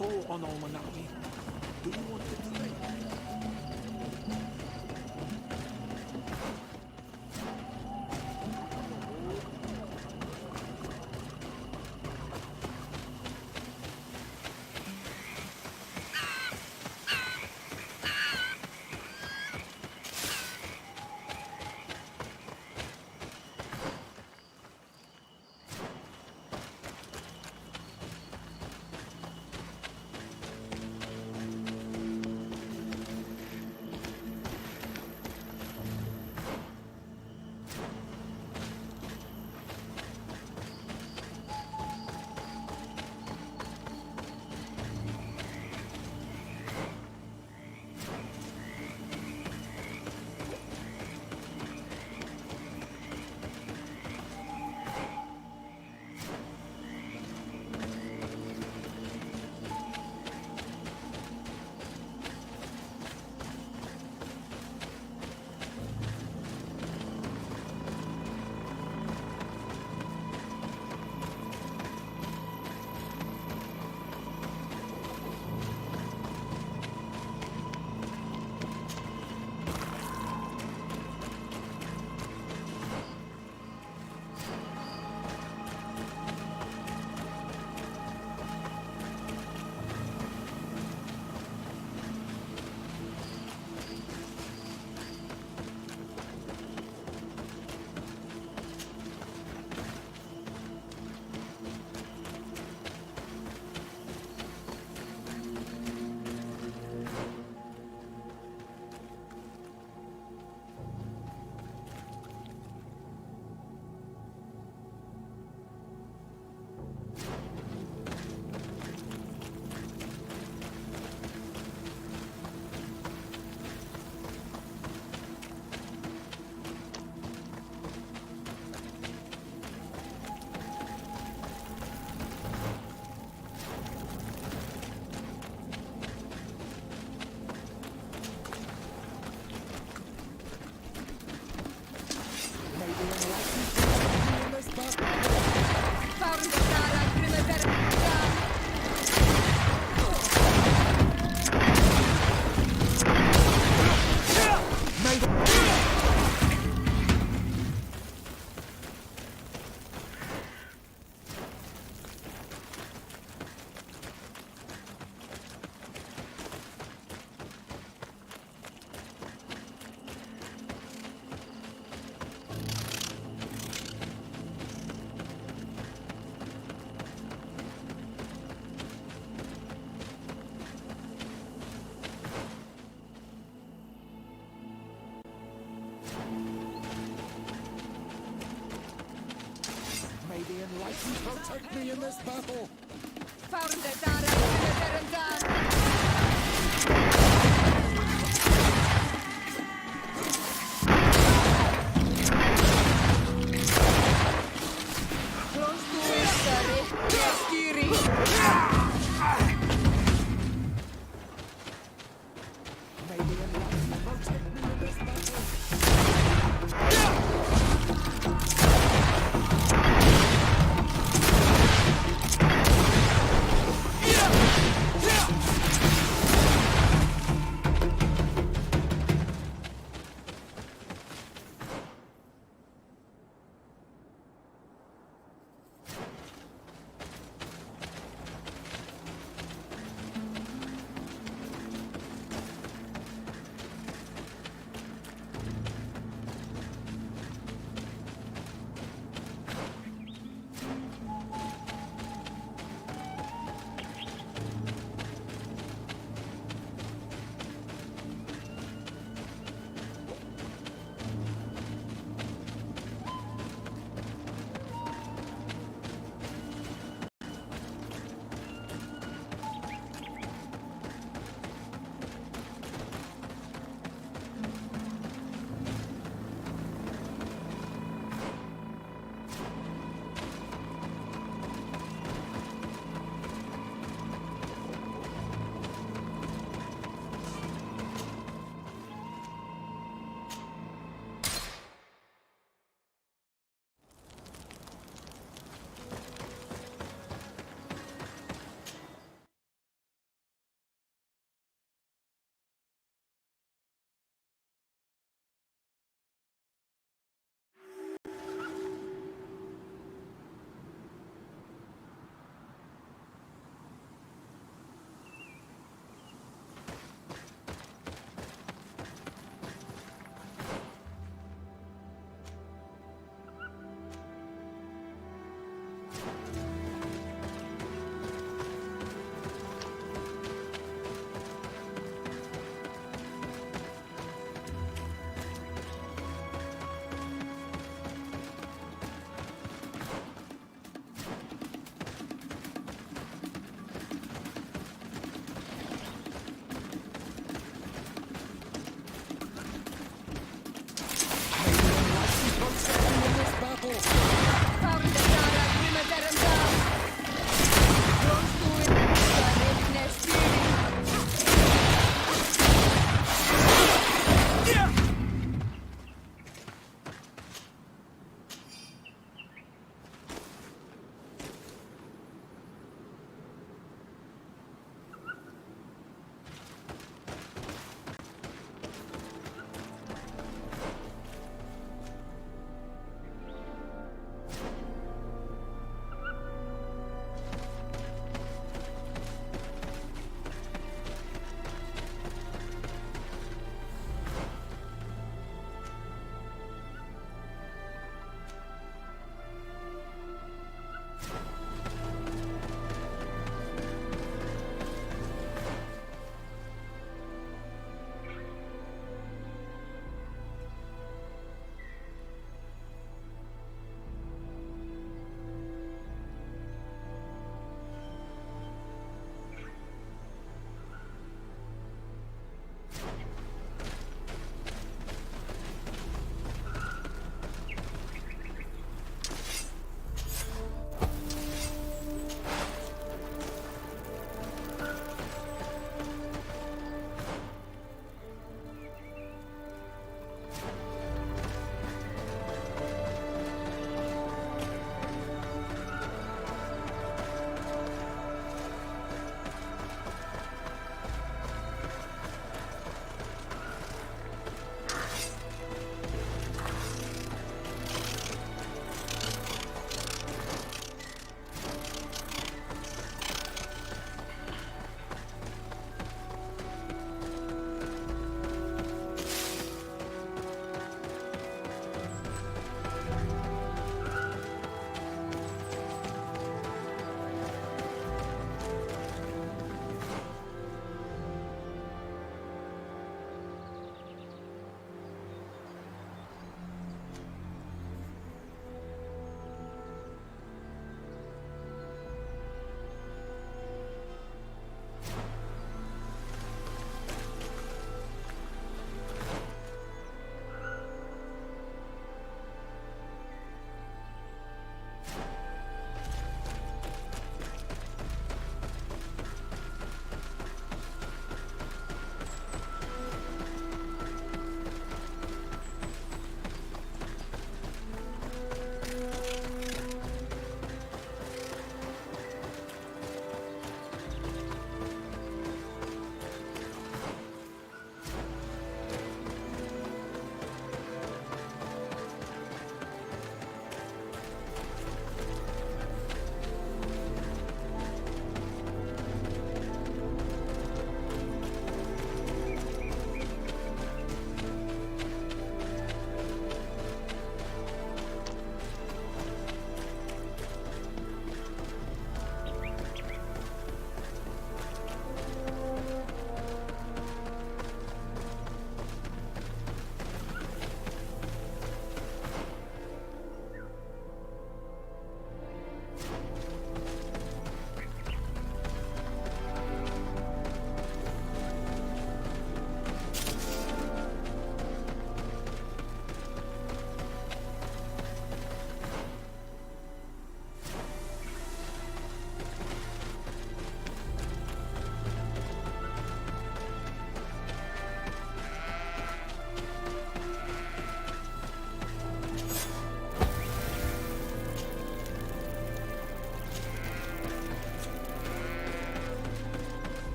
toll on all Manami. Do you want to delay? The enlightened protect me in this battle! Found the Dara, close to it, Dari. Yes, Kiri. May the enlightened protect me in this battle! Protect me in this battle. Found the Dara, Primadera,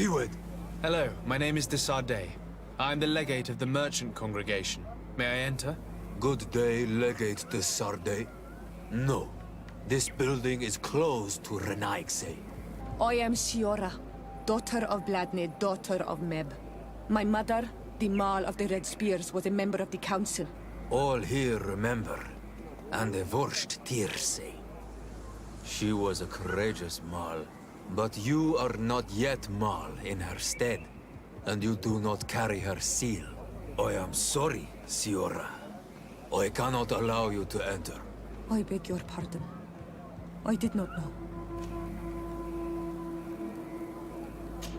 steward. Hello, my name is Desardet. I'm the legate of the merchant congregation. May I enter? Good day, Legate de Sarde. No, this building is closed to Renaigse. I am Shiora, daughter of Bladne, daughter of Meb. My mother, the Mall of the Red Spears, was a member of the council. All here remember, and the Vorst Tirse. She was a courageous Mal, but you are not yet Mal in her stead, and you do not carry her seal. I am sorry, Siora. I cannot allow you to enter. I beg your pardon. I did not know.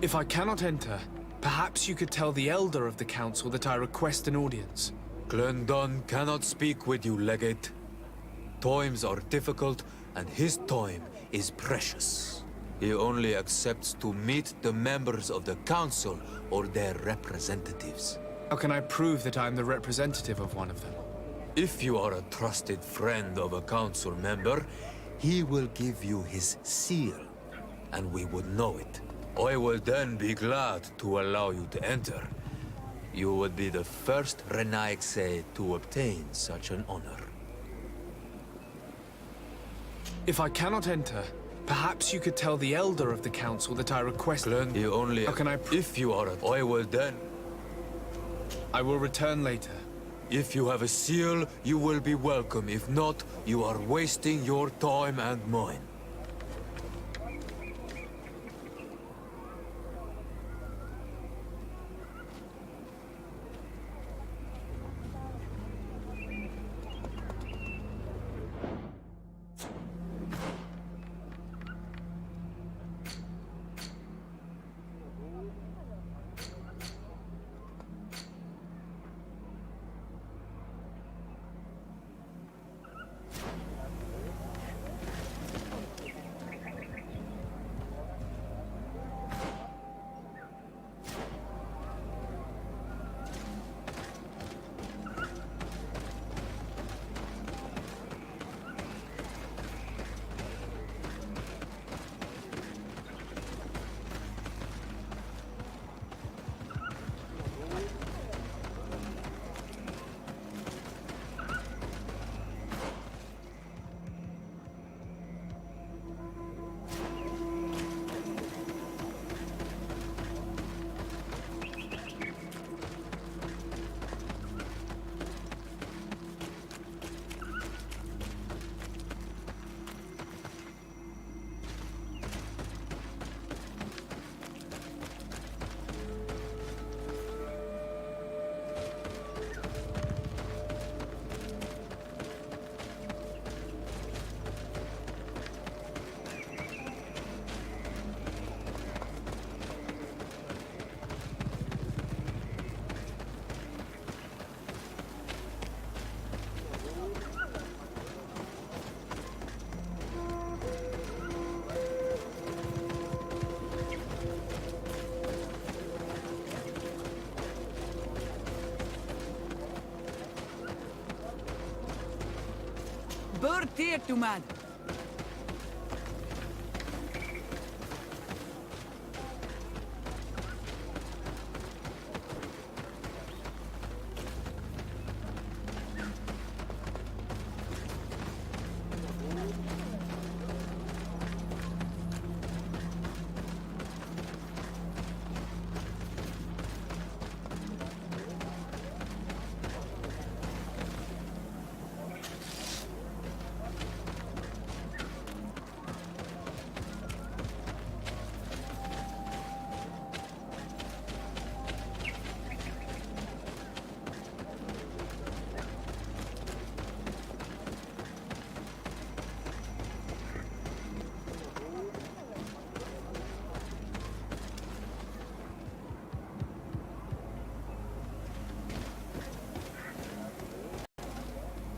If I cannot enter, perhaps you could tell the elder of the council that I request an audience. Glendon cannot speak with you, Legate. Times are difficult, and his time is precious. He only accepts to meet the members of the council or their representatives. How can I prove that I am the representative of one of them? If you are a trusted friend of a council member, he will give you his seal, and we would know it. I will then be glad to allow you to enter. You would be the first Renaigse to obtain such an honor. If I cannot enter, perhaps you could tell the elder of the council that I request... He only... How can I... If you are a... I will then... I will return later. If you have a seal, you will be welcome. If not, you are wasting your time and mine. Burt hier, man.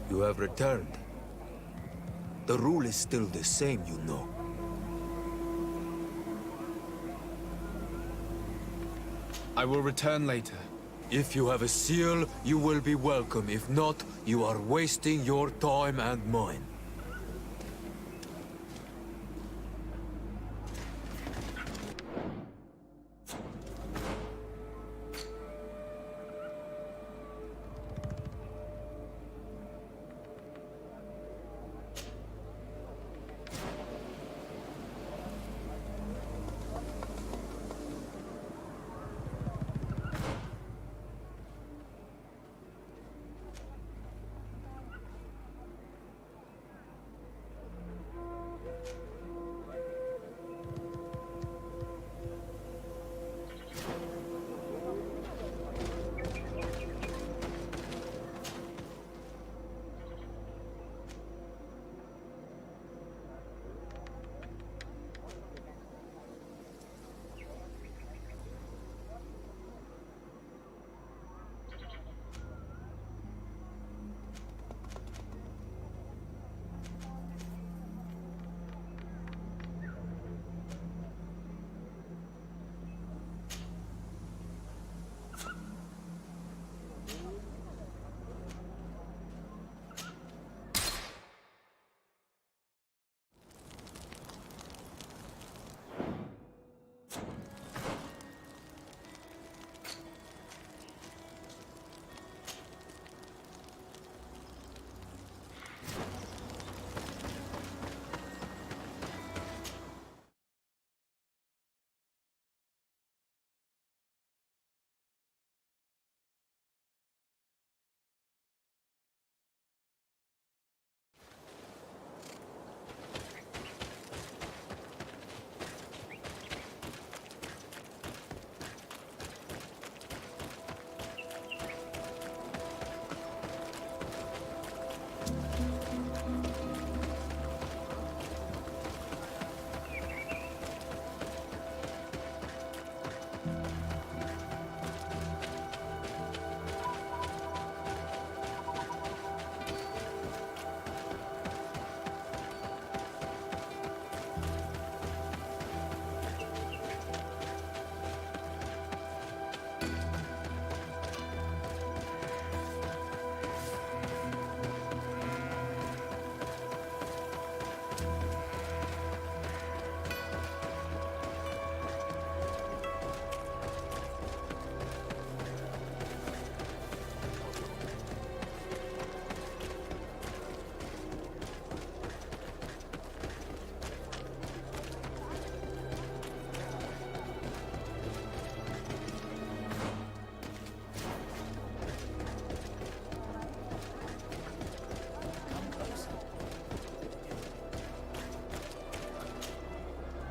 You have returned. The rule is still the same, you know. I will return later. If you have a seal, you will be welcome. If not, you are wasting your time and mine.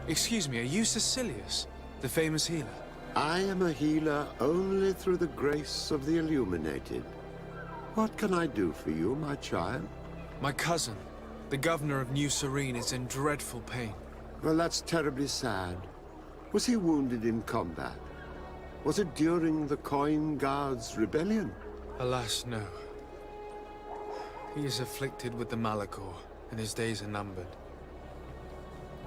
Excuse me, are you Cecilius, the famous healer? I am a healer only through the grace of the Illuminated. What can I do for you, my child? My cousin, the governor of New Serene, is in dreadful pain. Well, that's terribly sad. Was he wounded in combat? Was it during the Coin Guards' rebellion? Alas, no. He is afflicted with the Malachor, and his days are numbered.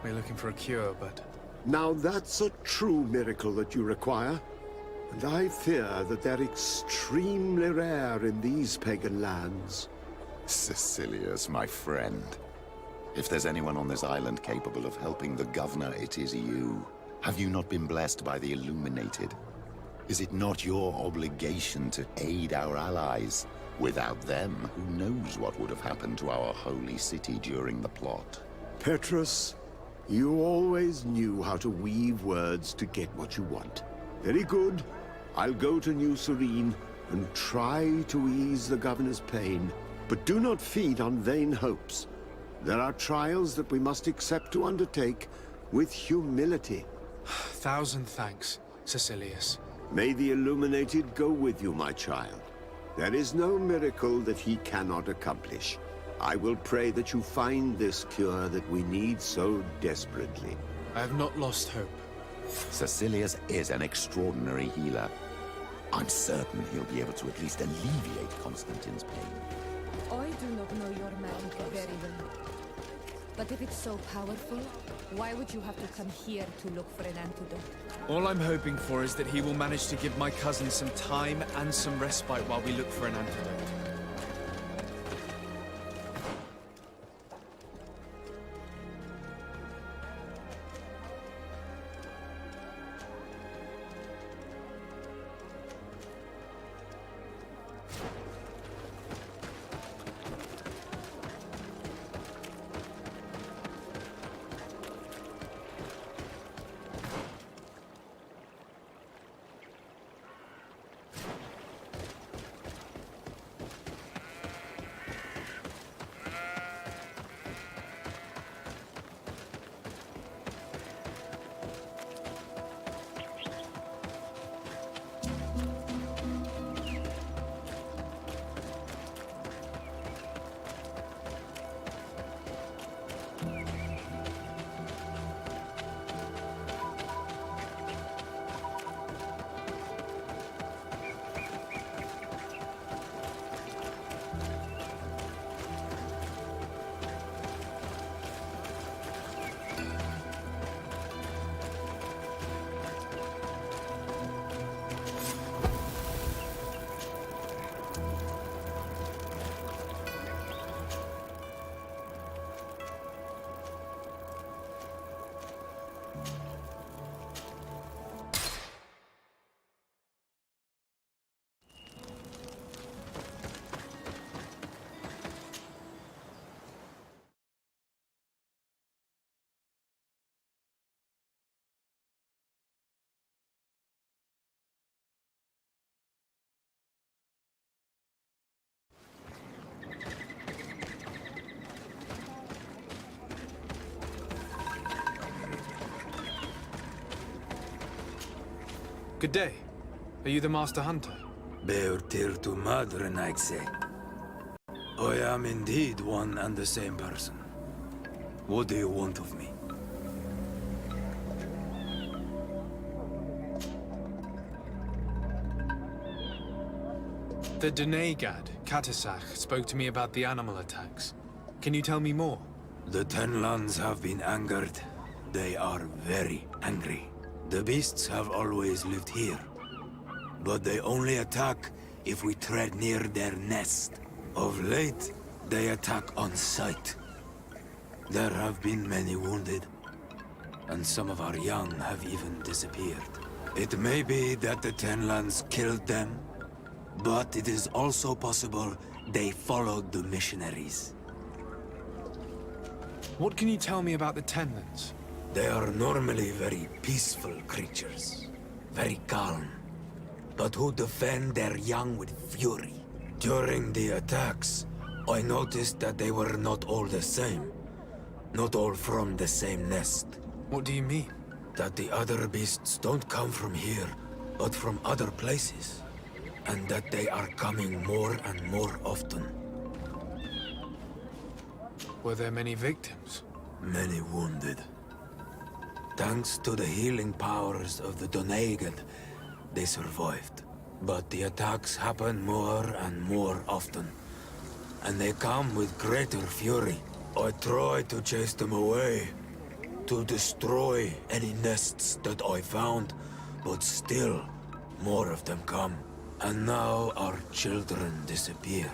We're looking for a cure, but... Now that's a true miracle that you require. And I fear that they're extremely rare in these pagan lands. Cecilius, my friend. If there's anyone on this island capable of helping the governor, it is you. Have you not been blessed by the Illuminated? Is it not your obligation to aid our allies? Without them, who knows what would have happened to our holy city during the plot? Petrus, you always knew how to weave words to get what you want. Very good. I'll go to New Serene and try to ease the governor's pain. But do not feed on vain hopes. There are trials that we must accept to undertake with humility. Thousand thanks, Cecilius. May the Illuminated go with you, my child. There is no miracle that he cannot accomplish. I will pray that you find this cure that we need so desperately. I have not lost hope. Cecilius is an extraordinary healer. I'm certain he'll be able to at least alleviate Constantine's pain. I do not know your magic very well. But if it's so powerful, why would you have to come here to look for an antidote? All I'm hoping for is that he will manage to give my cousin some time and some respite while we look for an antidote. Good day. Are you the Master Hunter? Beurtir to Madara, I'd say. I am indeed one and the same person. What do you want of me? The Denegad, Katasach, spoke to me about the animal attacks. Can you tell me more? The Tenlands have been angered. They are very angry. The beasts have always lived here. But they only attack if we tread near their nest. Of late, they attack on sight. There have been many wounded, and some of our young have even disappeared. It may be that the Tenlands killed them, but it is also possible they followed the missionaries. What can you tell me about the Tenlands? They are normally very peaceful creatures, very calm, but who defend their young with fury. During the attacks, I noticed that they were not all the same, not all from the same nest. What do you mean? That the other beasts don't come from here, but from other places. And that they are coming more and more often. Were there many victims? Many wounded. Thanks to the healing powers of the Doneigad, they survived. But the attacks happen more and more often. And they come with greater fury. I try to chase them away, to destroy any nests that I found, but still, more of them come. And now our children disappear.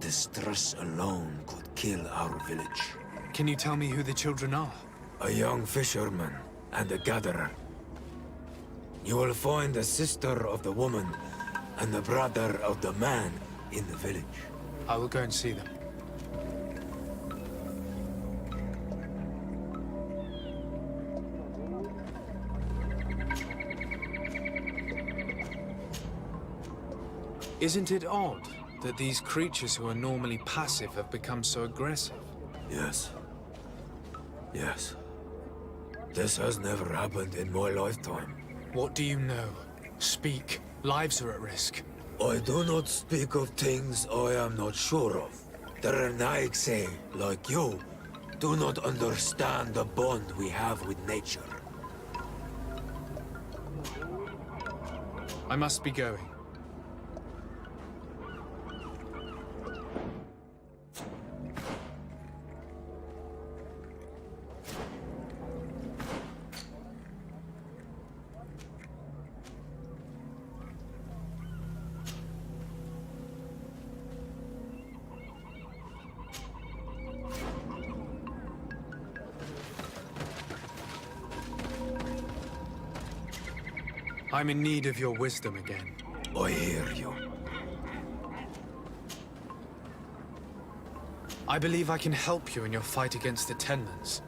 The stress alone could kill our village. Can you tell me who the children are? A young fisherman and a gatherer. You will find the sister of the woman and the brother of the man in the village. I will go and see them. Isn't it odd that these creatures who are normally passive have become so aggressive? Yes. Yes. This has never happened in my lifetime. What do you know? Speak. Lives are at risk. I do not speak of things I am not sure of. The Renaigse, like you, do not understand the bond we have with nature. I must be going. I'm in need of your wisdom again. I hear you. I believe I can help you in your fight against the Tenlans.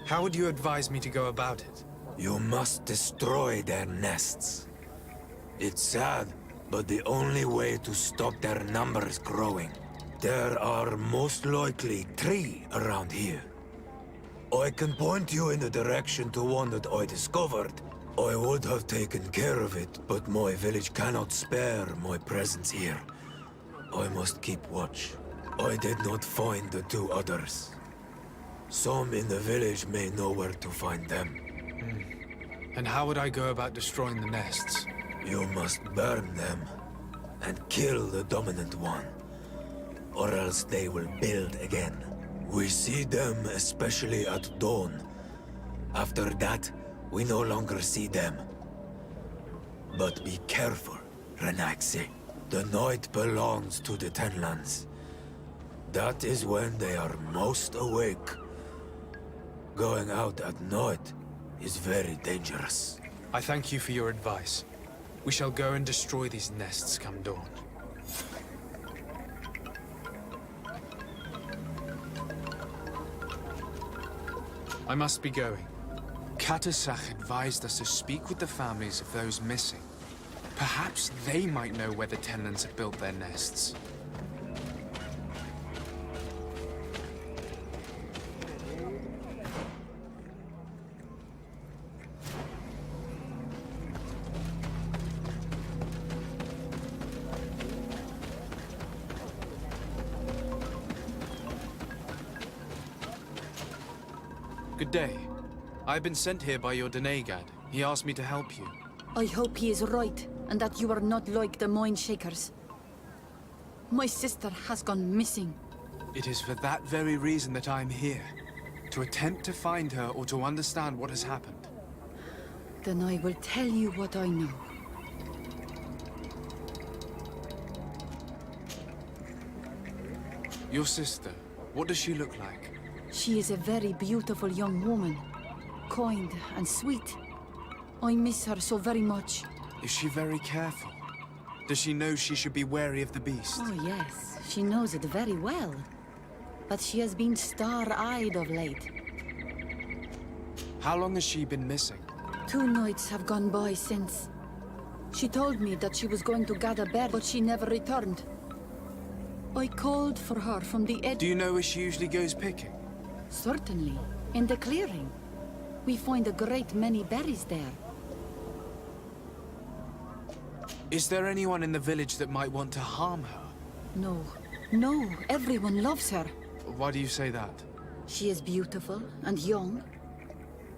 How would you advise me to go about it? You must destroy their nests. It's sad, but the only way to stop their numbers growing. There are most likely 3 around here. I can point you in the direction to one that I discovered. I would have taken care of it, but my village cannot spare my presence here. I must keep watch. I did not find the 2 others. Some in the village may know where to find them. And how would I go about destroying the nests? You must burn them and kill the dominant one, or else they will build again. We see them especially at dawn. After that, we no longer see them. But be careful, Renaigse. The night belongs to the Tenlands. That is when they are most awake. Going out at night is very dangerous. I thank you for your advice. We shall go and destroy these nests come dawn. I must be going. Katasach advised us to speak with the families of those missing. Perhaps they might know where the Tenlans have built their nests. Good day. I've been sent here by your Doneigad. He asked me to help you. I hope he is right, and that you are not like the Mind Shakers. My sister has gone missing. It is for that very reason that I'm here. To attempt to find her or to understand what has happened. Then I will tell you what I know. Your sister, what does she look like? She is a very beautiful young woman. Kind and sweet. I miss her so very much. Is she very careful? Does she know she should be wary of the beast? Oh yes, she knows it very well. But she has been star-eyed of late. How long has she been missing? 2 nights have gone by since. She told me that she was going to gather berries, but she never returned. I called for her from the edge. Do you know where she usually goes picking? Certainly. In the clearing. We find a great many berries there. Is there anyone in the village that might want to harm her? No. No, everyone loves her. Why do you say that? She is beautiful and young.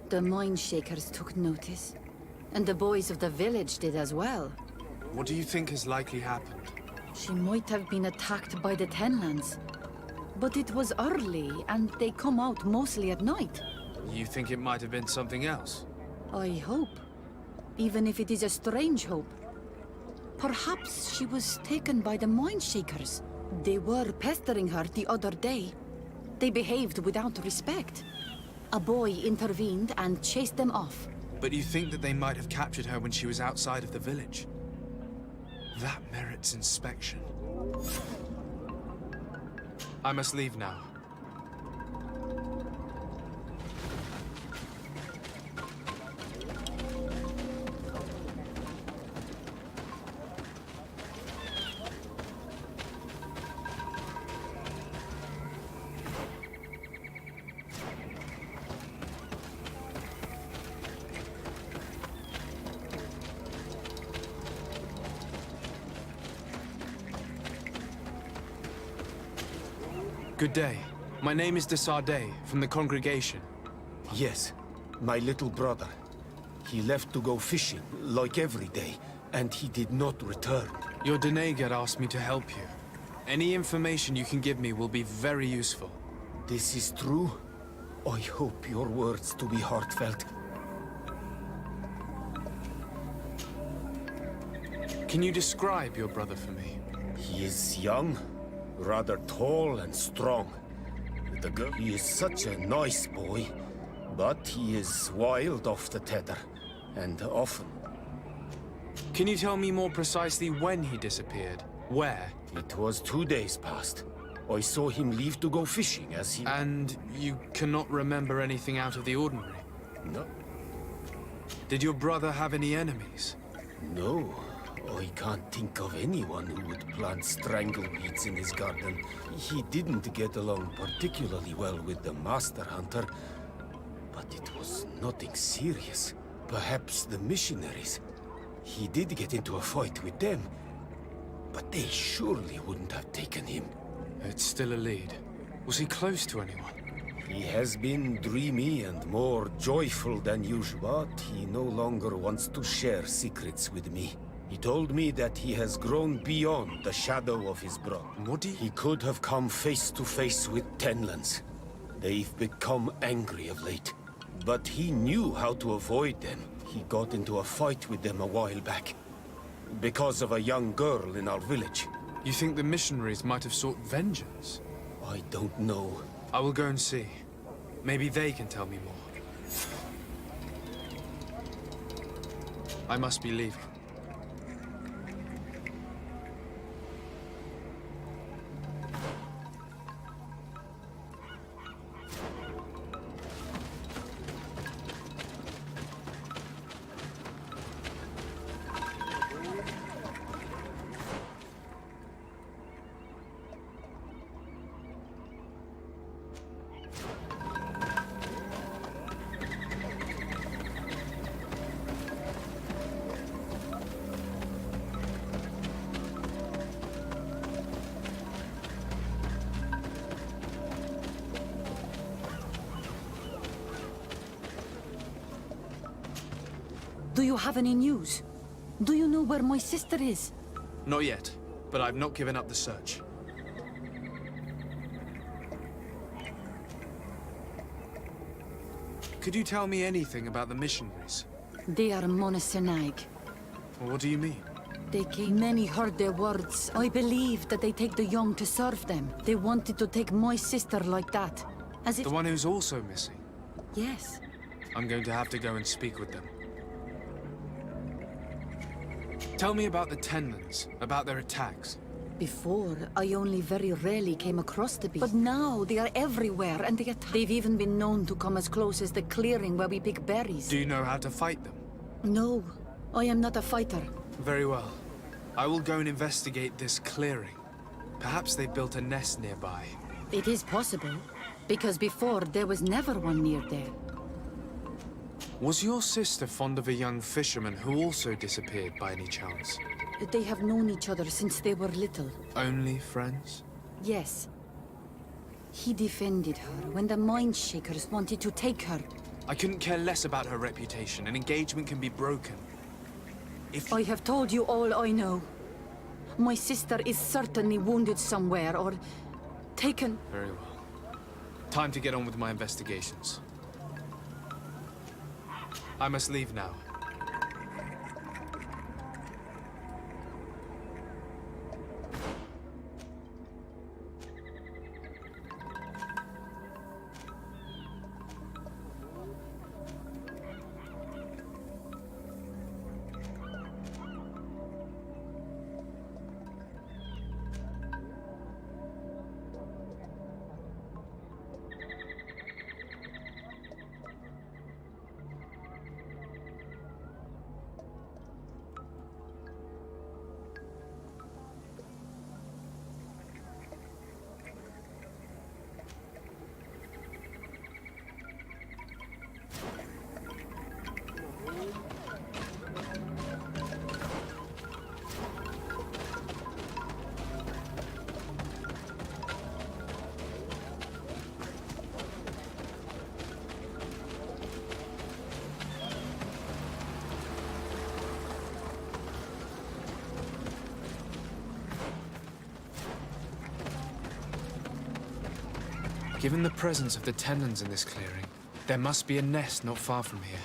The mine shakers took notice. And the boys of the village did as well. What do you think has likely happened? She might have been attacked by the Tenlands. But it was early, and they come out mostly at night. You think it might have been something else? I hope. Even if it is a strange hope. Perhaps she was taken by the mine shakers. They were pestering her the other day. They behaved without respect. A boy intervened and chased them off. But you think that they might have captured her when she was outside of the village? That merits inspection. I must leave now. Good day. My name is Desardet, from the congregation. Yes, my little brother. He left to go fishing, like every day, and he did not return. Your Denegar asked me to help you. Any information you can give me will be very useful. This is true? I hope your words to be heartfelt. Can you describe your brother for me? He is young, rather tall and strong. He is such a nice boy, but he is wild off the tether, and often. Can you tell me more precisely when he disappeared? Where? It was 2 days past. I saw him leave to go fishing as he... And you cannot remember anything out of the ordinary? No. Did your brother have any enemies? No. I can't think of anyone who would plant strangleweeds in his garden. He didn't get along particularly well with the Master Hunter, but it was nothing serious. Perhaps the missionaries. He did get into a fight with them, but they surely wouldn't have taken him. It's still a lead. Was he close to anyone? He has been dreamy and more joyful than usual, but he no longer wants to share secrets with me. He told me that he has grown beyond the shadow of his brother. He could have come face to face with Tenlands. They've become angry of late. But he knew how to avoid them. He got into a fight with them a while back. Because of a young girl in our village. You think the missionaries might have sought vengeance? I don't know. I will go and see. Maybe they can tell me more. I must be leaving. Do you have any news? Do you know where my sister is? Not yet, but I've not given up the search. Could you tell me anything about the missionaries? They are monasenag. What do you mean? They came. Many heard their words. I believe that they take the young to serve them. They wanted to take my sister like that. As if... The one who's also missing? Yes. I'm going to have to go and speak with them. Tell me about the Tenlands, about their attacks. Before, I only very rarely came across the beast. But now, they are everywhere, and they've even been known to come as close as the clearing where we pick berries. Do you know how to fight them? No, I am not a fighter. Very well. I will go and investigate this clearing. Perhaps they built a nest nearby. It is possible, Because before, there was never one near there. Was your sister fond of a young fisherman who also disappeared by any chance? They have known each other since they were little. Only friends? Yes. He defended her when the Mind Shakers wanted to take her. I couldn't care less about her reputation. An engagement can be broken. If I have told you all I know. My sister is certainly wounded somewhere, or taken. Very well. Time to get on with my investigations. I must leave now. Given the presence of the tenons in this clearing, there must be a nest not far from here.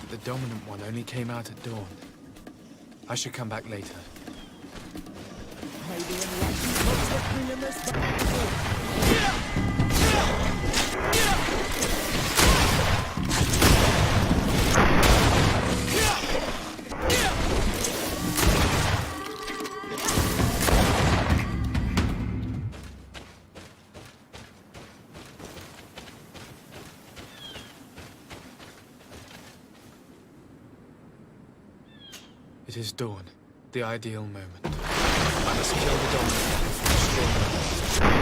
The dominant one only came out at dawn. I should come back later. It is dawn, the ideal moment. I must kill the dominant before destroying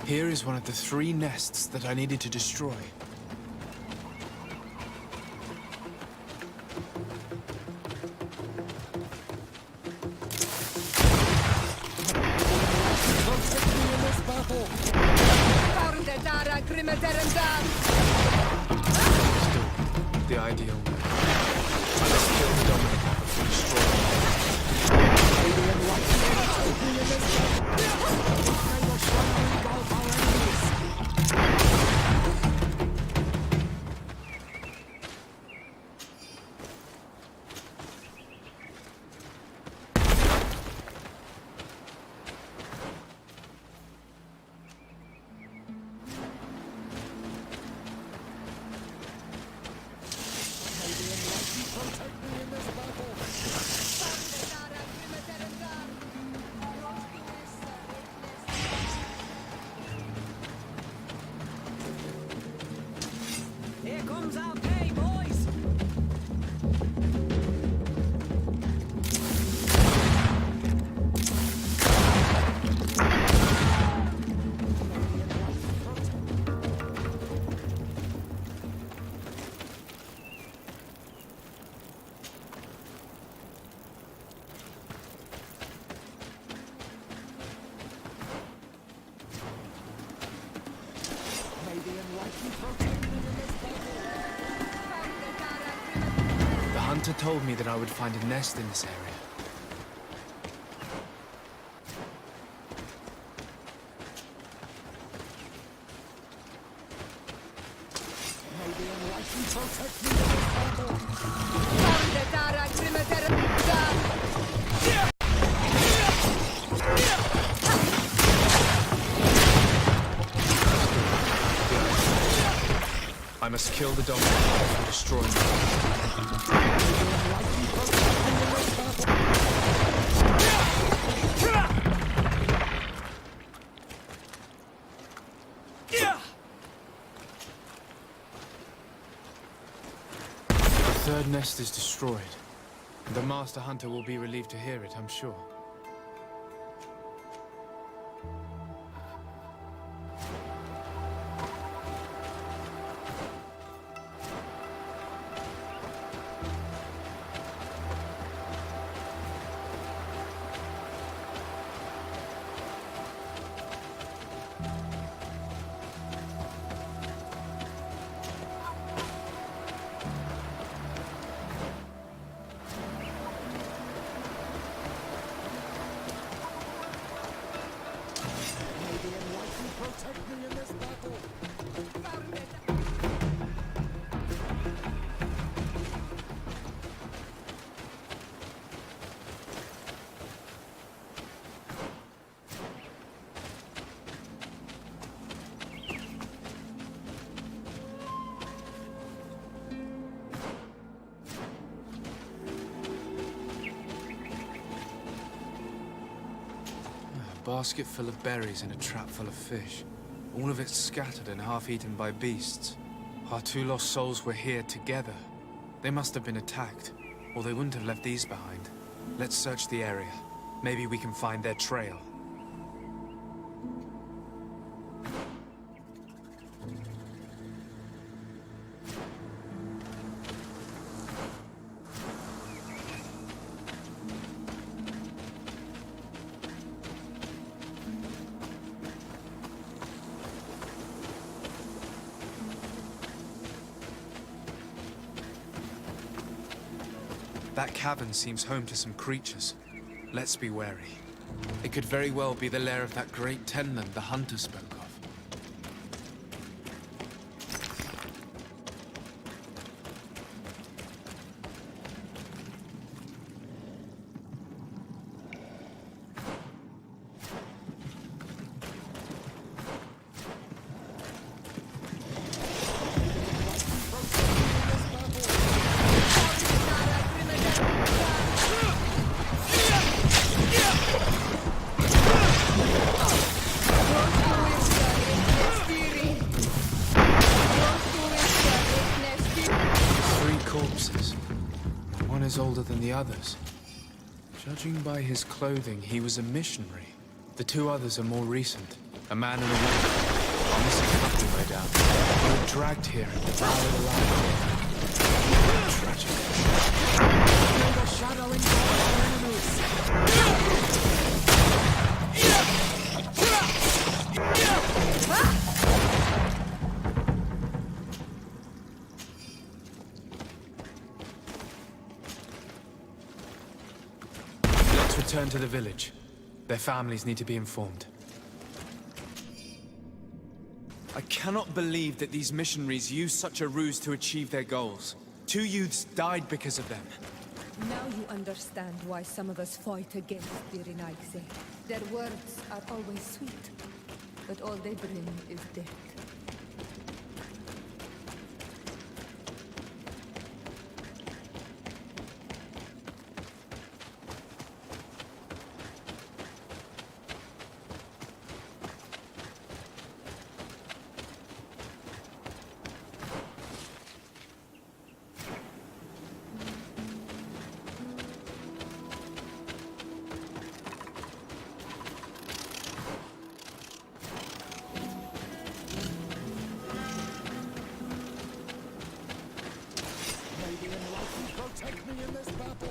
Here is one of the 3 nests that I needed to destroy. Still, the ideal way. I must kill the dominant one before destroying it. Here comes our pay, boys! The hunter told me that I would find a nest in this area. I must kill the dominant before destroying it. The 3rd nest is destroyed. The Master Hunter will be relieved to hear it, I'm sure. A basket full of berries and a trap full of fish. All of it scattered and half-eaten by beasts. Our 2 lost souls were here together. They must have been attacked, or they wouldn't have left these behind. Let's search the area. Maybe we can find their trail. That cavern seems home to some creatures. Let's be wary. It could very well be the lair of that great tenland the hunter spoke of. Corpses. One is older than the others. Judging by his clothing, he was a missionary. The 2 others are more recent. A man and a woman. A missing couple, no doubt. They were dragged here and devoured alive. Tragic. Feel the shadow engulf our enemies. Let's return to the village. Their families need to be informed. I cannot believe that these missionaries used such a ruse to achieve their goals. 2 youths died because of them. Now you understand why some of us fight against the Renaigse. Their words are always sweet, but all they bring is death. Protect me in this battle.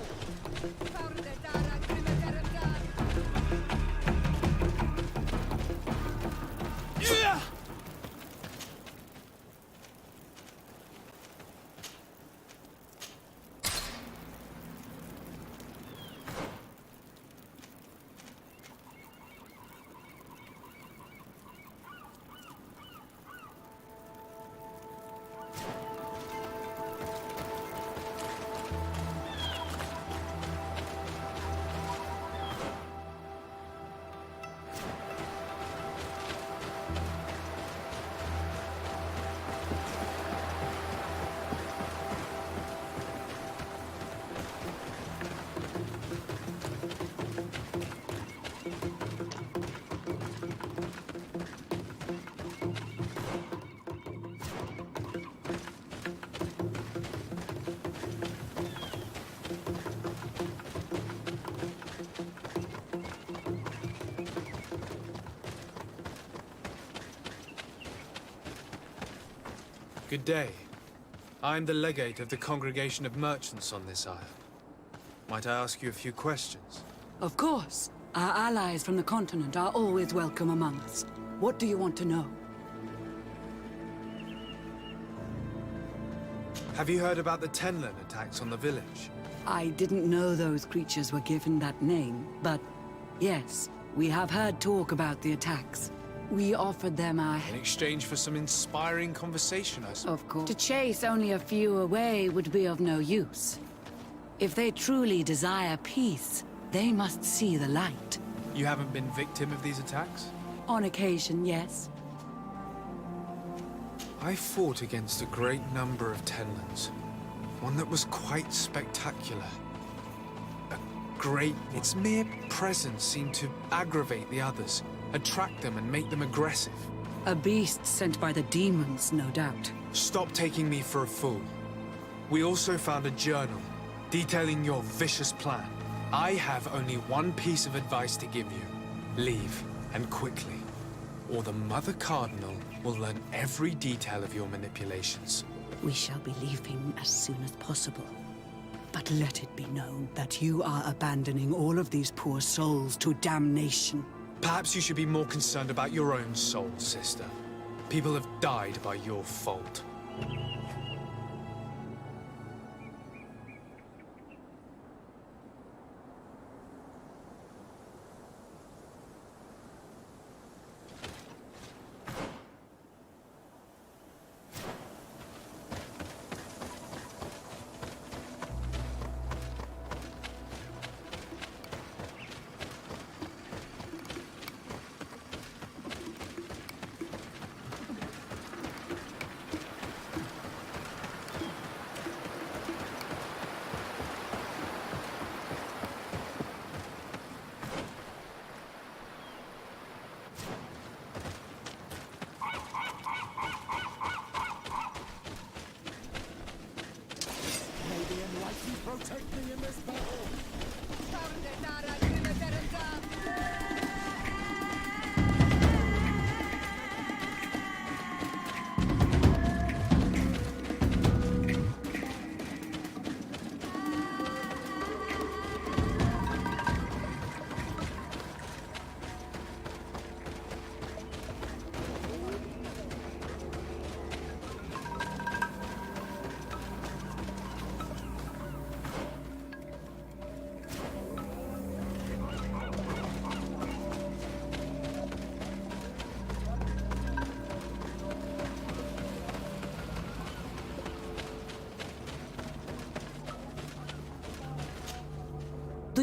Good day. I'm the legate of the Congregation of Merchants on this isle. Might I ask you a few questions? Of course. Our allies from the continent are always welcome among us. What do you want to know? Have you heard about the Tenlin attacks on the village? I didn't know those creatures were given that name, but yes, we have heard talk about the attacks. We offered them our... In exchange for some inspiring conversation, I suppose. Of course. To chase only a few away would be of no use. If they truly desire peace, they must see the light. You haven't been victim of these attacks? On occasion, yes. I fought against a great number of Tenlins. One that was quite spectacular. Its mere presence seemed to aggravate the others, attract them and make them aggressive. A beast sent by the demons, no doubt. Stop taking me for a fool. We also found a journal detailing your vicious plan. I have only one piece of advice to give you. Leave, and quickly, or the Mother Cardinal will learn every detail of your manipulations. We shall be leaving as soon as possible. But let it be known that you are abandoning all of these poor souls to damnation. Perhaps you should be more concerned about your own soul, sister. People have died by your fault.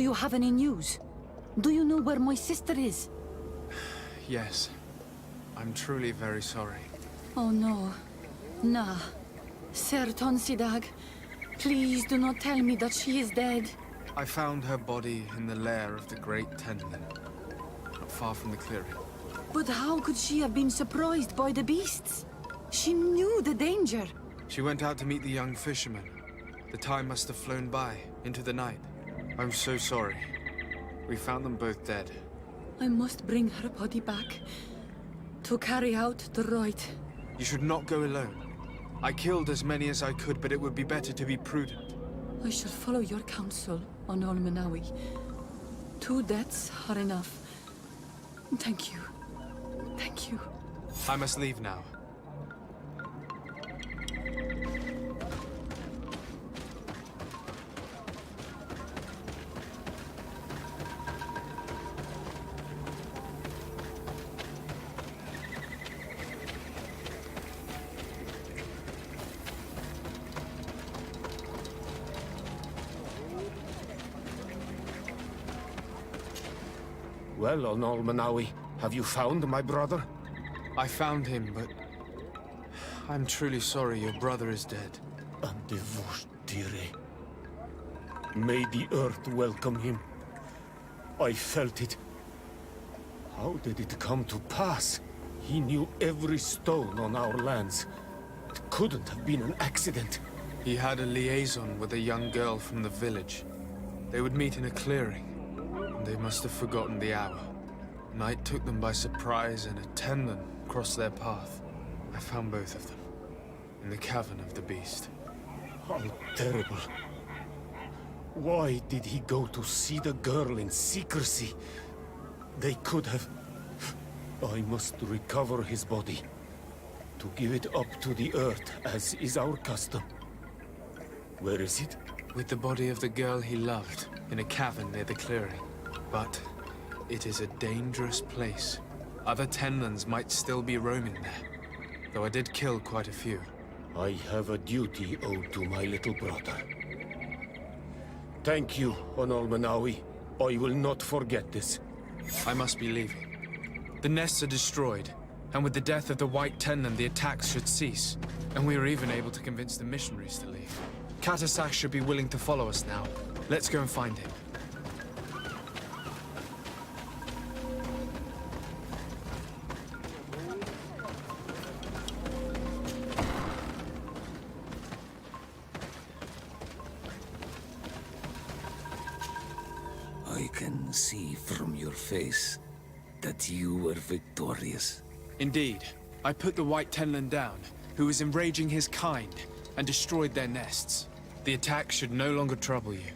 you have any news? Do you know where my sister is? Yes. I'm truly very sorry. Oh no. Nah. Ser Tonsidag, please do not tell me that she is dead. I found her body in the lair of the Great Tenlin, not far from the clearing. But how could she have been surprised by the beasts? She knew the danger. She went out to meet the young fisherman. The time must have flown by, into the night. I'm so sorry. We found them both dead. I must bring her body back to carry out the rite. You should not go alone. I killed as many as I could, but it would be better to be prudent. I shall follow your counsel on Olmenawi. 2 deaths are enough. Thank you. Thank you. I must leave now. Well, on Olmenawi, have you found my brother? I found him, but I'm truly sorry your brother is dead. May the earth welcome him. I felt it. How did it come to pass? He knew every stone on our lands. It couldn't have been an accident. He had a liaison with a young girl from the village. They would meet in a clearing, and they must have forgotten the hour. Night took them by surprise, and a Tenlin crossed their path. I found both of them, in the cavern of the beast. How terrible. Why did he go to see the girl in secrecy? They could have... I must recover his body. To give it up to the earth, as is our custom. Where is it? With the body of the girl he loved, in a cavern near the clearing. But it is a dangerous place. Other Tenlins might still be roaming there, though I did kill quite a few. I have a duty owed to my little brother. Thank you, on Olmenawi. I will not forget this. I must be leaving. The nests are destroyed, and with the death of the White Tenlin, the attacks should cease. And we were even able to convince the missionaries to leave. Katasak should be willing to follow us now. Let's go and find him. I can see from your face that you were victorious. Indeed. I put the White Tenlin down, who was enraging his kind, and destroyed their nests. The attack should no longer trouble you.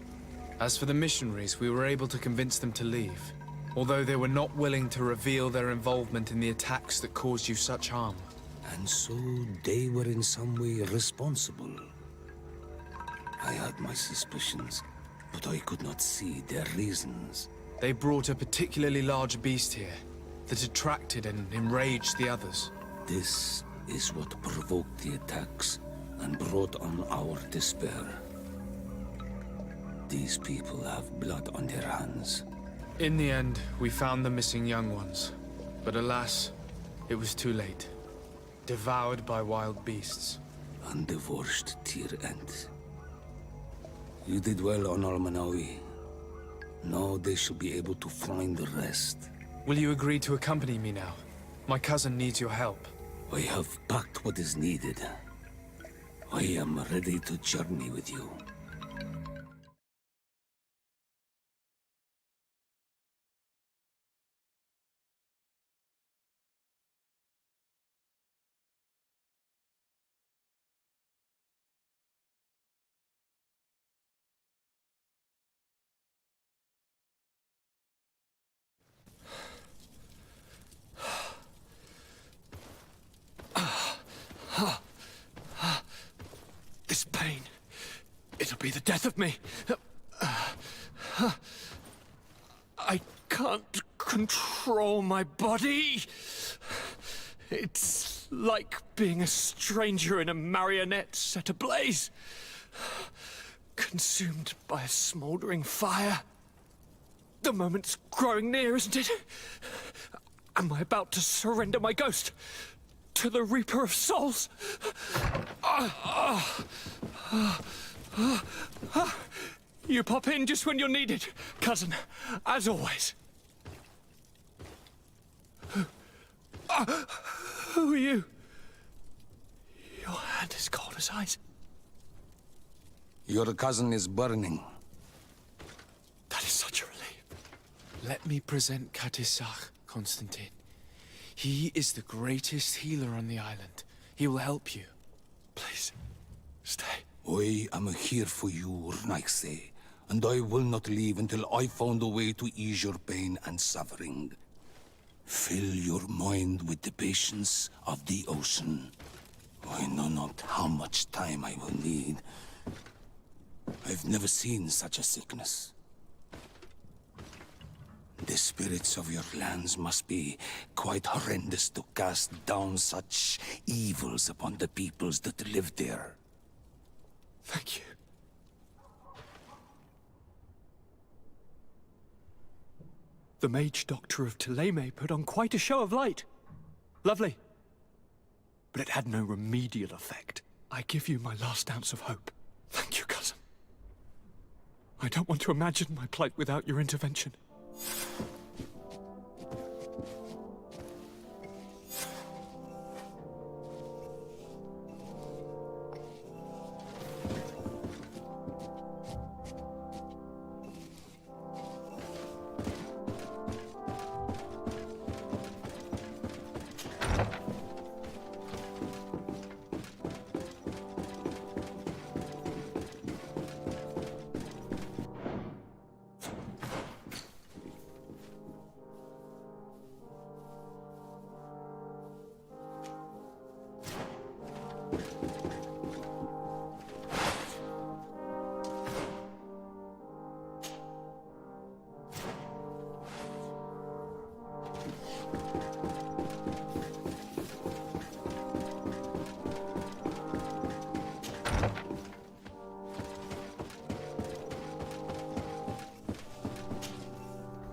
As for the missionaries, we were able to convince them to leave, although they were not willing to reveal their involvement in the attacks that caused you such harm. And so they were in some way responsible. I had my suspicions, but I could not see their reasons. They brought a particularly large beast here that attracted and enraged the others. This is what provoked the attacks and brought on our despair. These people have blood on their hands. In the end, we found the missing young ones. But alas, it was too late. Devoured by wild beasts. And divorced Tyr End. You did well on Olmenawi. Now they should be able to find the rest. Will you agree to accompany me now? My cousin needs your help. I have packed what is needed. I am ready to journey with you. This pain, it'll be the death of me. I can't control my body. It's like being a stranger in a marionette set ablaze, consumed by a smoldering fire. The moment's growing near, isn't it? Am I about to surrender my ghost to the Reaper of Souls? You pop in just when you're needed, cousin, as always. Who are you? Your hand is cold as ice. Your cousin is burning. That is such a relief. Let me present Katisach, Constantine. He is the greatest healer on the island. He will help you. Please, stay. I am here for you, Urnaxe, and I will not leave until I found a way to ease your pain and suffering. Fill your mind with the patience of the ocean. I know not how much time I will need. I've never seen such a sickness. The spirits of your lands must be quite horrendous to cast down such evils upon the peoples that live there. Thank you. The mage doctor of Thélème put on quite a show of light. Lovely. But it had no remedial effect. I give you my last ounce of hope. Thank you, cousin. I don't want to imagine my plight without your intervention.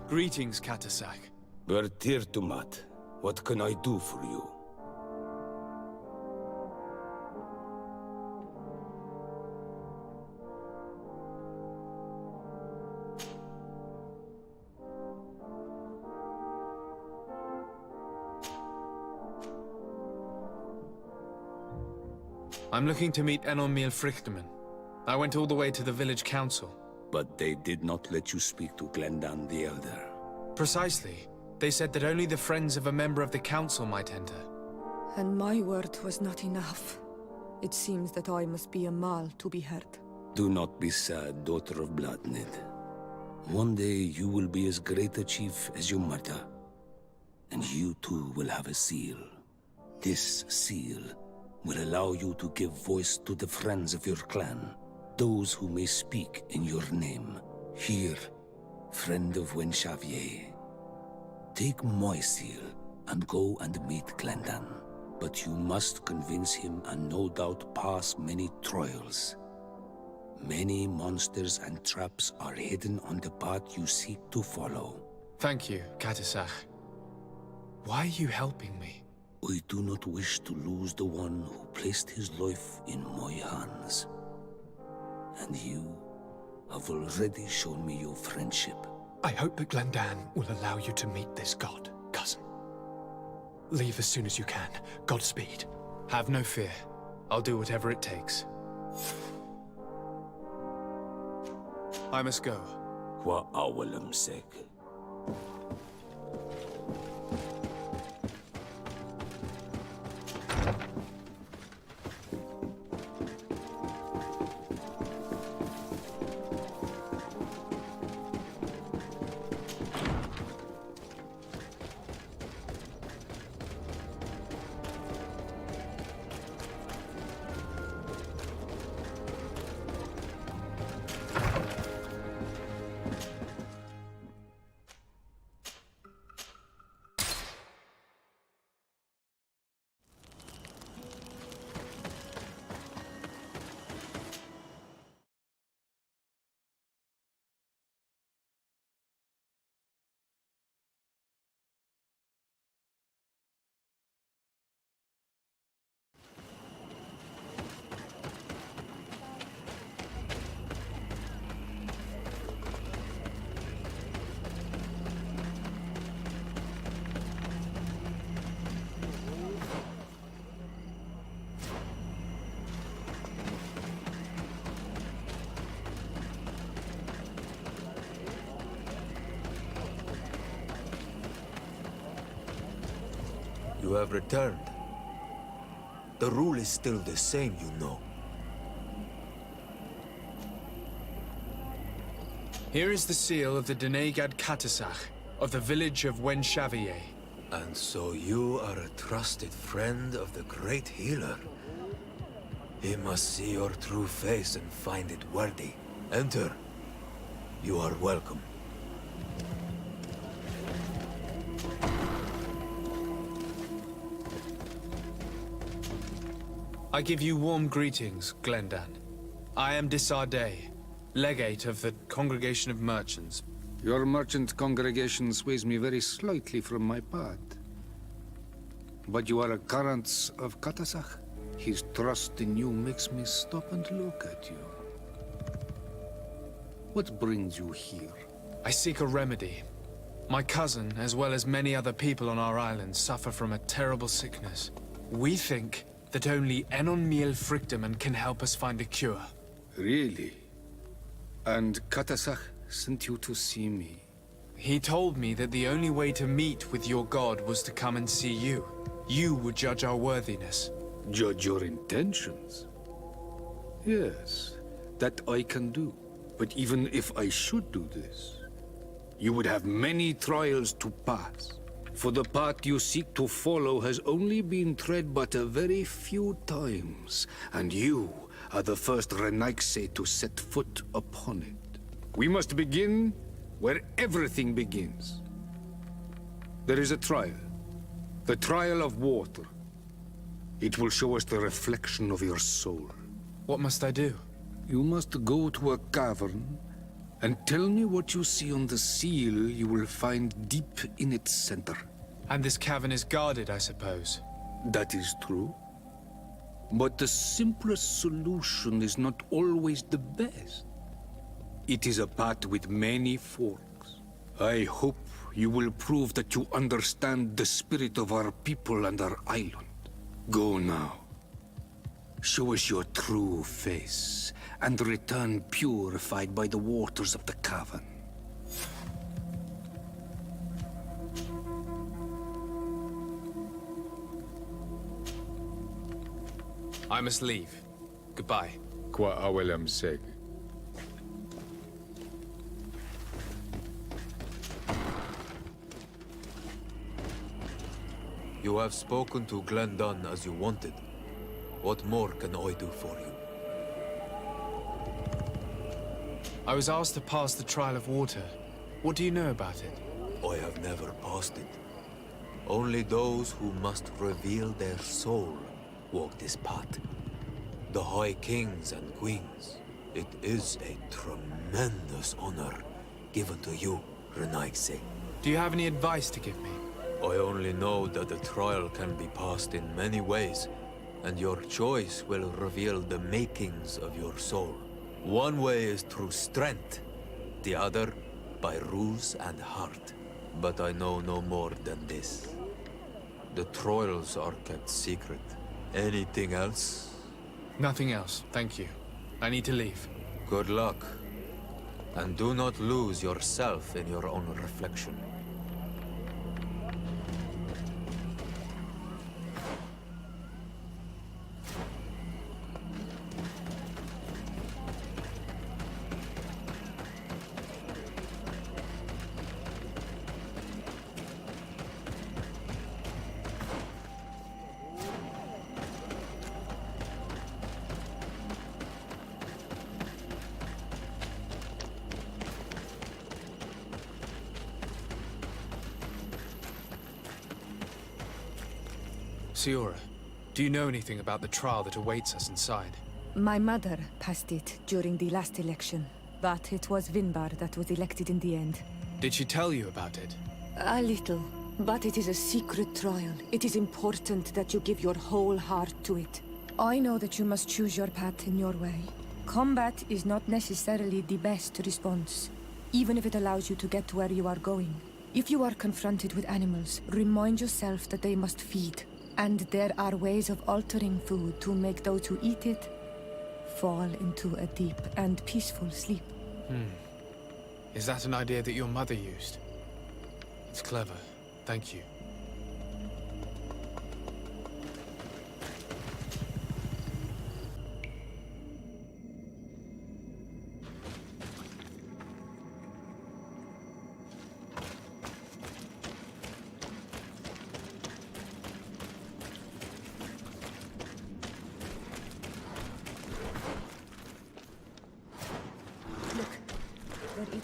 Greetings, Katisach. Bertirtumat, what can I do for you? I'm looking to meet Enormil Frichterman. I went all the way to the village council. But they did not let you speak to Glendan the Elder. Precisely. They said that only the friends of a member of the council might enter. And my word was not enough. It seems that I must be a Mal to be heard. Do not be sad, daughter of Bloodnid. One day you will be as great a chief as your mother. And you too will have a seal. This seal will allow you to give voice to the friends of your clan. Those who may speak in your name. Here, friend of Wenxavier. Take my seal and go and meet Glendan. But you must convince him and no doubt pass many trials. Many monsters and traps are hidden on the path you seek to follow. Thank you, Katisach. Why are you helping me? I do not wish to lose the one who placed his life in my hands. And you have already shown me your friendship. I hope that Glendan will allow you to meet this god, cousin. Leave as soon as you can. Godspeed. Have no fear. I'll do whatever it takes. I must go. Kwa awalam sek. You have returned. The rule is still the same, you know. Here is the seal of the Denegad Katasach of the village of Wenxavier. And so you are a trusted friend of the great healer. He must see your true face and find it worthy. Enter. You are welcome. I give you warm greetings, Glendan. I am Disarday, legate of the Congregation of Merchants. Your merchant congregation sways me very slightly from my path. But you are a current of Katasach. His trust in you makes me stop and look at you. What brings you here? I seek a remedy. My cousin, as well as many other people on our island, suffer from a terrible sickness. We think that only Enon Miel Frictamen can help us find a cure. Really? And Katasach sent you to see me? He told me that the only way to meet with your god was to come and see you. You would judge our worthiness. Judge your intentions? Yes, that I can do. But even if I should do this, you would have many trials to pass. For the path you seek to follow has only been tread but a very few times, and you are the first Renaigse to set foot upon it. We must begin where everything begins. There is a trial. The trial of water. It will show us the reflection of your soul. What must I do? You must go to a cavern and tell me what you see on the seal you will find deep in its center. And this cavern is guarded, I suppose. That is true. But the simplest solution is not always the best. It is a path with many forks. I hope you will prove that you understand the spirit of our people and our island. Go now. Show us your true face, and return purified by the waters of the cavern. I must leave. Goodbye. Qua awelem seg. You have spoken to Glendan as you wanted. What more can I do for you? I was asked to pass the trial of water. What do you know about it? I have never passed it. Only those who must reveal their soul walk this path. The High Kings and Queens. It is a tremendous honor given to you, Renaigse. Do you have any advice to give me? I only know that the trial can be passed in many ways, and your choice will reveal the makings of your soul. One way is through strength, the other by ruse and heart. But I know no more than this. The trials are kept secret. Anything else? Nothing else, thank you. I need to leave. Good luck. And do not lose yourself in your own reflection. Siora, do you know anything about the trial that awaits us inside? My mother passed it during the last election, but it was Vinbar that was elected in the end. Did she tell you about it? A little, but it is a secret trial. It is important that you give your whole heart to it. I know that you must choose your path in your way. Combat is not necessarily the best response, even if it allows you to get to where you are going. If you are confronted with animals, remind yourself that they must feed. And there are ways of altering food to make those who eat it fall into a deep and peaceful sleep. Is that an idea that your mother used? It's clever. Thank you.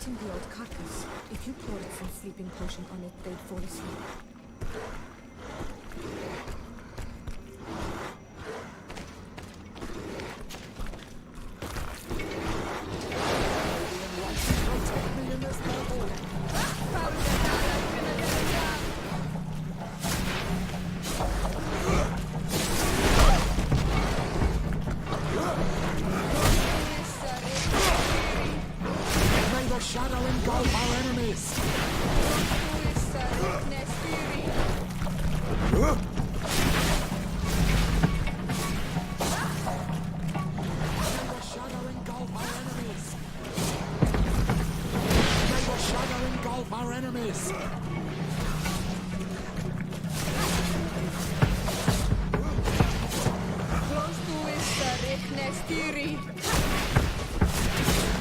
eating the old carcass. If you poured some sleeping potion on it, they'd fall asleep. Protect me in this battle. May the shadow engulf our enemies. May the shadow engulf our enemies. May the shadow engulf our enemies.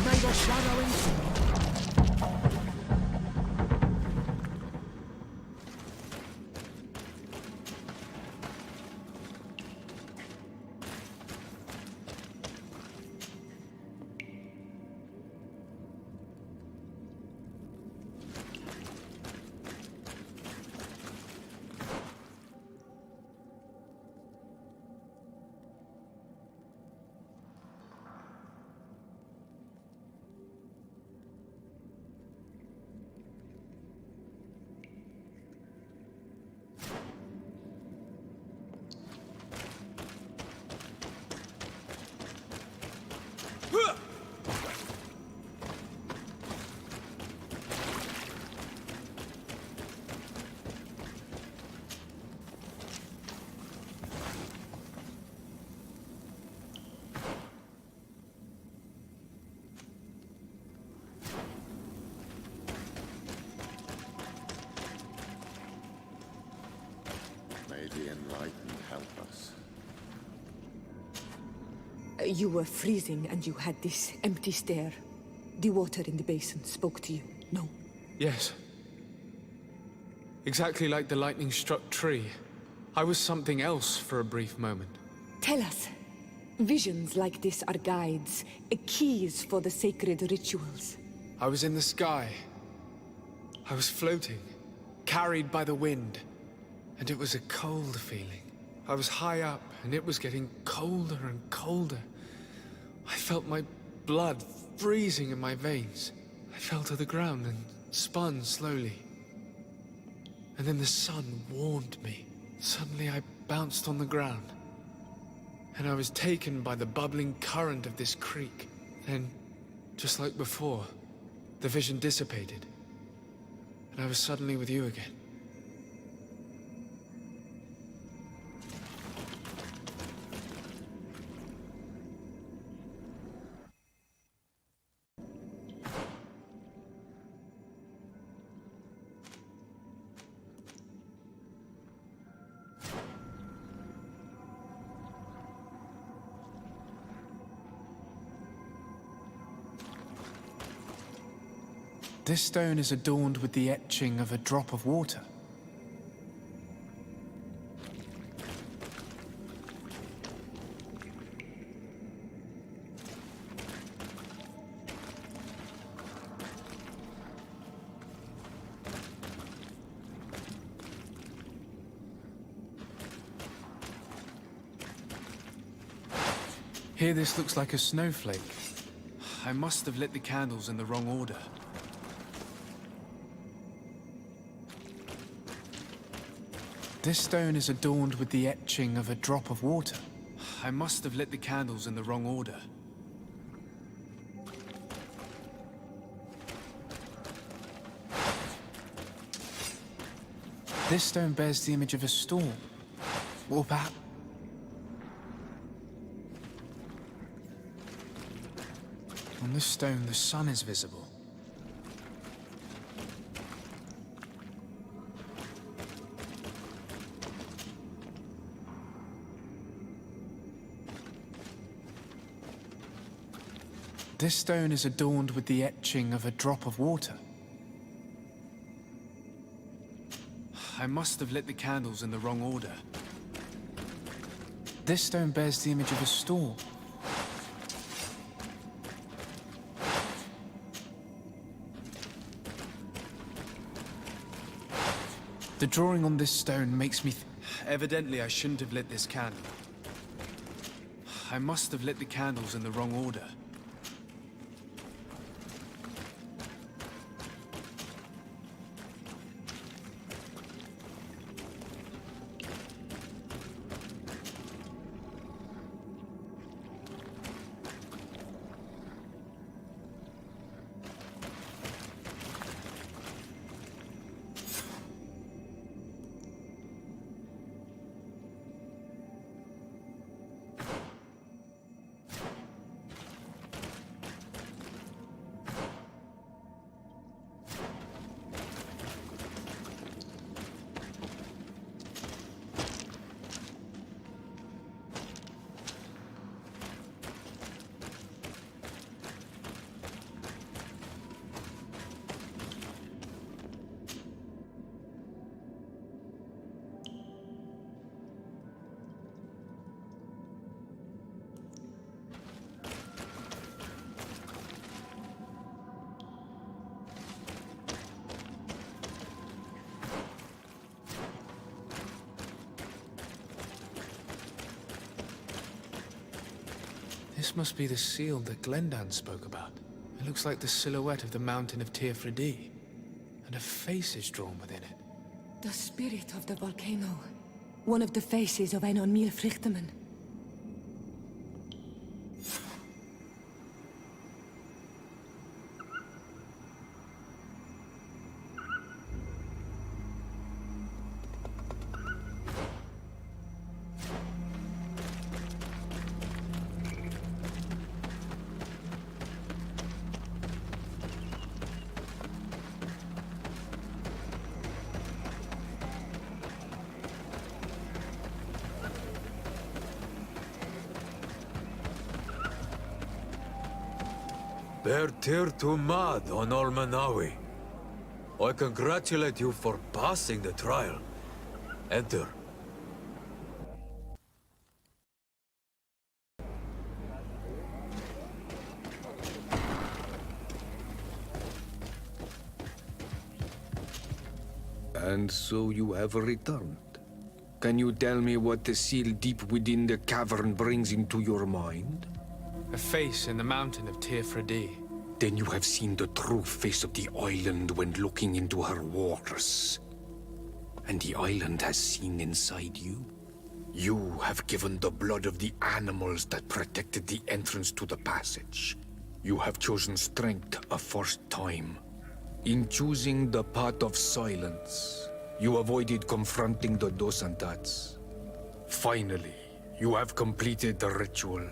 May the shadow engulf. May the enlightened help us. You were freezing and you had this empty stare. The water in the basin spoke to you, no? Yes. Exactly like the lightning-struck tree. I was something else for a brief moment. Tell us. Visions like this are guides, keys for the sacred rituals. I was in the sky. I was floating, carried by the wind. And it was a cold feeling. I was high up, and it was getting colder and colder. I felt my blood freezing in my veins. I fell to the ground and spun slowly. And then the sun warmed me. Suddenly I bounced on the ground. And I was taken by the bubbling current of this creek. Then, just like before, the vision dissipated. And I was suddenly with you again. This stone is adorned with the etching of a drop of water. Here this looks like a snowflake. I must have lit the candles in the wrong order. This stone is adorned with the etching of a drop of water. I must have lit the candles in the wrong order. This stone bears the image of a storm. Or perhaps... On this stone, the sun is visible. This stone is adorned with the etching of a drop of water. I must have lit the candles in the wrong order. This stone bears the image of a storm. The drawing on this stone makes me evidently, I shouldn't have lit this candle. I must have lit the candles in the wrong order. This must be the seal that Glendan spoke about. It looks like the silhouette of the mountain of Tearfredi, and a face is drawn within it. The spirit of the volcano. One of the faces of Einon Míl Bertir to Mad on Olmanawi. I congratulate you for passing the trial. Enter. And so you have returned. Can you tell me what the seal deep within the cavern brings into your mind? A face in the mountain of Tearfredi. Then you have seen the true face of the island when looking into her waters. And the island has seen inside you. You have given the blood of the animals that protected the entrance to the passage. You have chosen strength a first time. In choosing the path of silence, you avoided confronting the Dosantats. Finally, you have completed the ritual.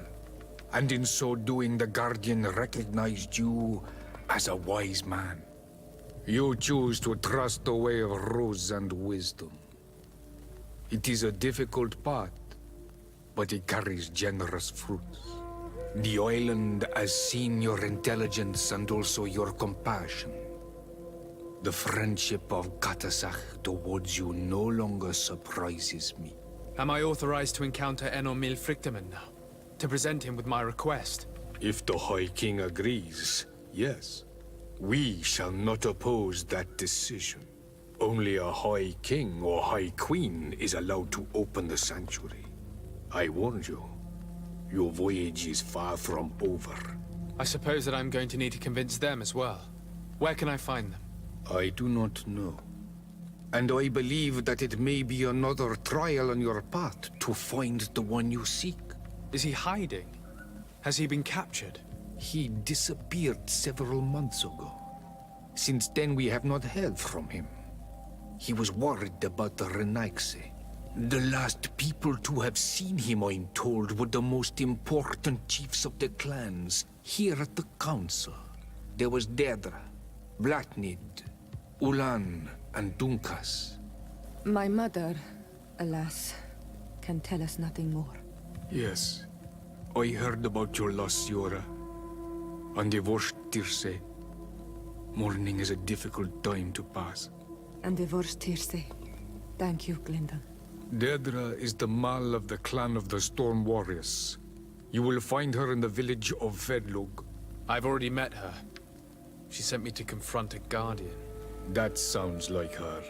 And in so doing, the Guardian recognized you as a wise man. You choose to trust the way of ruse and wisdom. It is a difficult path, but it carries generous fruits. The island has seen your intelligence and also your compassion. The friendship of Katasach towards you no longer surprises me. Am I authorized to encounter Einon Míl now? To present him with my request? If the High King agrees, yes. We shall not oppose that decision. Only a High King or High Queen is allowed to open the sanctuary. I warned you. Your voyage is far from over. I suppose that I'm going to need to convince them as well. Where can I find them? I do not know. And I believe that it may be another trial on your path to find the one you seek. Is he hiding? Has he been captured? He disappeared several months ago. Since then, we have not heard from him. He was worried about the Renaigse. The last people to have seen him, I'm told, were the most important chiefs of the clans here at the council. There was Dedra, Blatnid, Ulan, and Dunkas. My mother, alas, can tell us nothing more. Yes. I heard about your loss, Yora. And divorced Tirce. Mourning is a difficult time to pass. And divorced Tirce. Thank you, Glendan. Dedra is the Mal of the clan of the Storm Warriors. You will find her in the village of Vedlug. I've already met her. She sent me to confront a guardian. That sounds like her.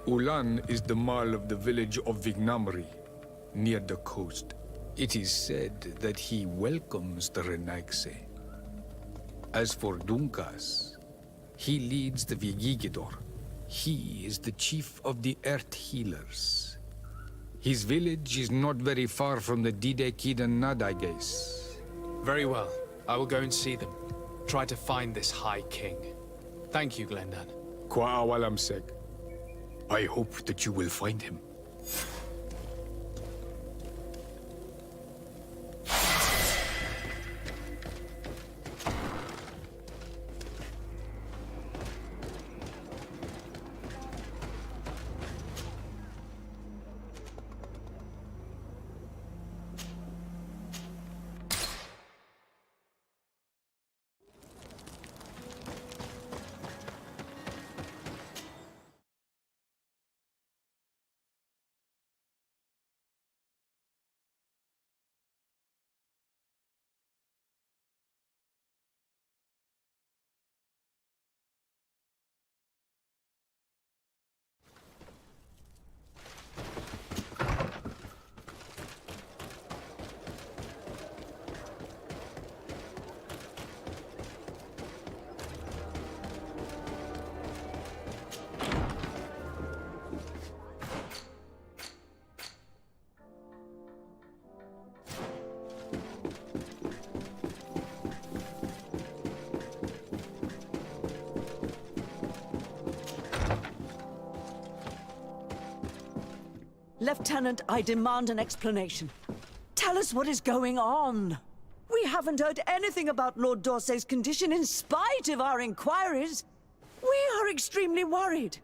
Ulan is the mall of the village of Vignamri, near the coast. It is said that he welcomes the Renaigse. As for Dunkas, he leads the Vigigidor. He is the chief of the Earth Healers. His village is not very far from the Didekidan Nadages. Very well. I will go and see them. Try to find this High King. Thank you, Glendan. Kwa awalam sek. I hope that you will find him. Lieutenant, I demand an explanation. Tell us what is going on. We haven't heard anything about Lord Dorsey's condition in spite of our inquiries. We are extremely worried.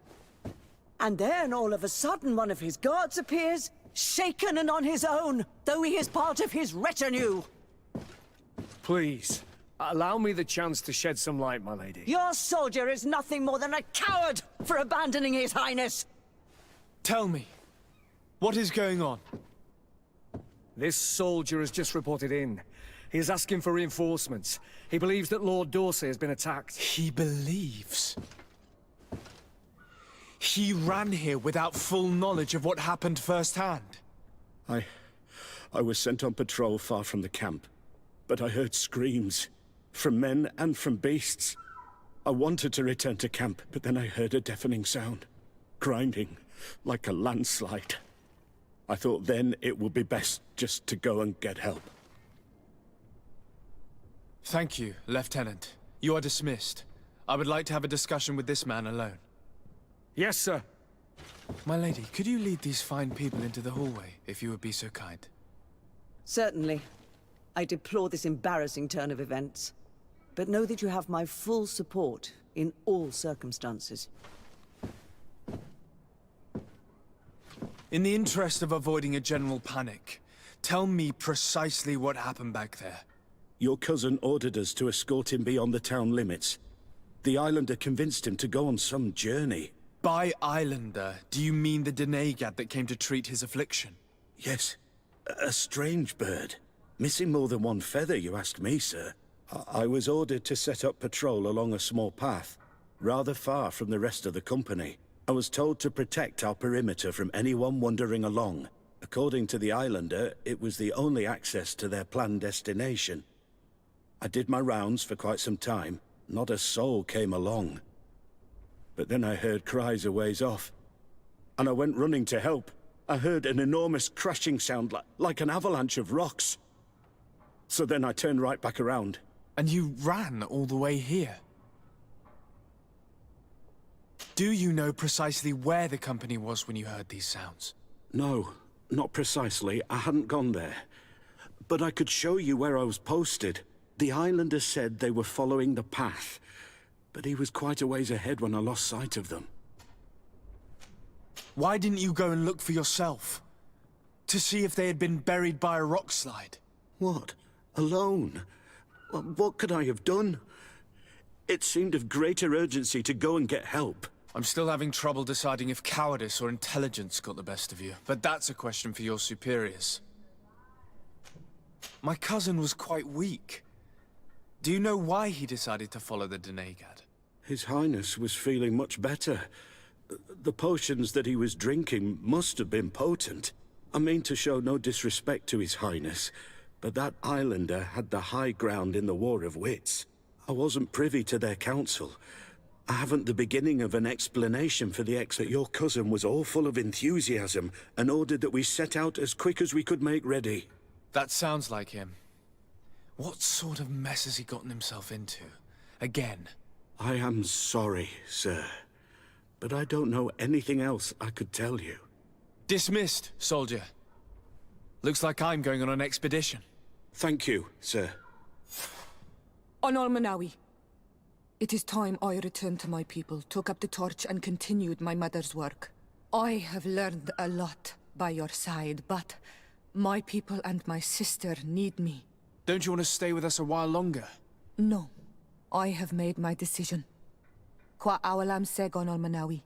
And then, all of a sudden, one of his guards appears, shaken and on his own, though he is part of his retinue. Please, allow me the chance to shed some light, my lady. Your soldier is nothing more than a coward for abandoning his highness. Tell me, what is going on? This soldier has just reported in. He is asking for reinforcements. He believes that Lord Dorsey has been attacked. He believes? He ran here without full knowledge of what happened firsthand. I was sent on patrol far from the camp, but I heard screams, from men and from beasts. I wanted to return to camp, but then I heard a deafening sound, grinding, like a landslide. I thought then it would be best just to go and get help. Thank you, Lieutenant. You are dismissed. I would like to have a discussion with this man alone. Yes, sir. My lady, could you lead these fine people into the hallway, if you would be so kind? Certainly. I deplore this embarrassing turn of events. But know that you have my full support in all circumstances. In the interest of avoiding a general panic, tell me precisely what happened back there. Your cousin ordered us to escort him beyond the town limits. The Islander convinced him to go on some journey. By Islander, do you mean the Denegad that came to treat his affliction? Yes. A strange bird. Missing more than one feather, you ask me, sir. I was ordered to set up patrol along a small path, rather far from the rest of the company. I was told to protect our perimeter from anyone wandering along. According to the Islander, it was the only access to their planned destination. I did my rounds for quite some time. Not a soul came along. But then I heard cries a ways off, and I went running to help. I heard an enormous crashing sound like an avalanche of rocks. So then I turned right back around. And you ran all the way here? Do you know precisely where the company was when you heard these sounds? No, not precisely. I hadn't gone there. But I could show you where I was posted. The Islander said they were following the path, but he was quite a ways ahead when I lost sight of them. Why didn't you go and look for yourself? To see if they had been buried by a rock slide? What? Alone? What could I have done? It seemed of greater urgency to go and get help. I'm still having trouble deciding if cowardice or intelligence got the best of you, but that's a question for your superiors. My cousin was quite weak. Do you know why he decided to follow the Denegad? His Highness was feeling much better. The potions that he was drinking must have been potent. I mean to show no disrespect to His Highness, but that islander had the high ground in the War of Wits. I wasn't privy to their counsel. I haven't the beginning of an explanation for the that your cousin was all full of enthusiasm and ordered that we set out as quick as we could make ready. That sounds like him. What sort of mess has he gotten himself into? Again? I am sorry, sir, but I don't know anything else I could tell you. Dismissed, soldier. Looks like I'm going on an expedition. Thank you, sir. On Almanawi. It is time I returned to my people, took up the torch and continued my mother's work. I have learned a lot by your side, but my people and my sister need me. Don't you want to stay with us a while longer? No. I have made my decision. Kwa awalam seg on Almanawi.